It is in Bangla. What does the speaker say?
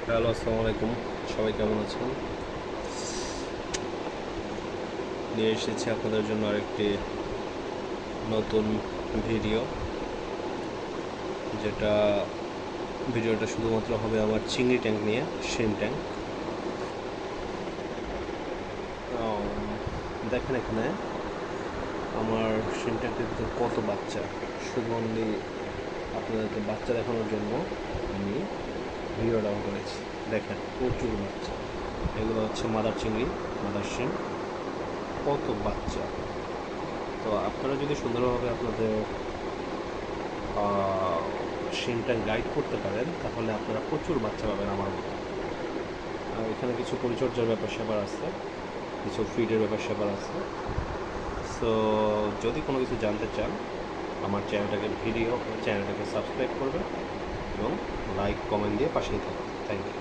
হ্যালো, আসসালামু আলাইকুম। সবাই কেমন আছেন? নিয়ে এসেছি আপনাদের জন্য আরেকটি নতুন ভিডিও, যেটা ভিডিওটা শুধুমাত্র হবে আমার চিংড়ি ট্যাঙ্ক নিয়ে, শিম ট্যাঙ্ক। দেখেন এখানে আমার শিম ট্যাঙ্কের ভিতর কত বাচ্চা। শুধু অনলি আপনাদেরকে বাচ্চা দেখানোর জন্য আমি ভিডিওটা অন করেছি। দেখেন প্রচুর বাচ্চা। এগুলো হচ্ছে মাদার চিংড়ি, মাদার শিম। কত বাচ্চা! তো আপনারা যদি সুন্দরভাবে আপনাদের শিমটা গাইড করতে পারেন, তাহলে আপনারা প্রচুর বাচ্চা পাবেন আমার মতো। আর এখানে কিছু পরিচর্যার ব্যাপার স্যাপার আছে, কিছু ফিডের ব্যাপার স্যাপার আছে। সো যদি কোনো কিছু জানতে চান, আমার চ্যানেলটাকে সাবস্ক্রাইব করবেন এবং লাইক কমেন্ট দিয়ে পাশেই থাকবেন। Thank you.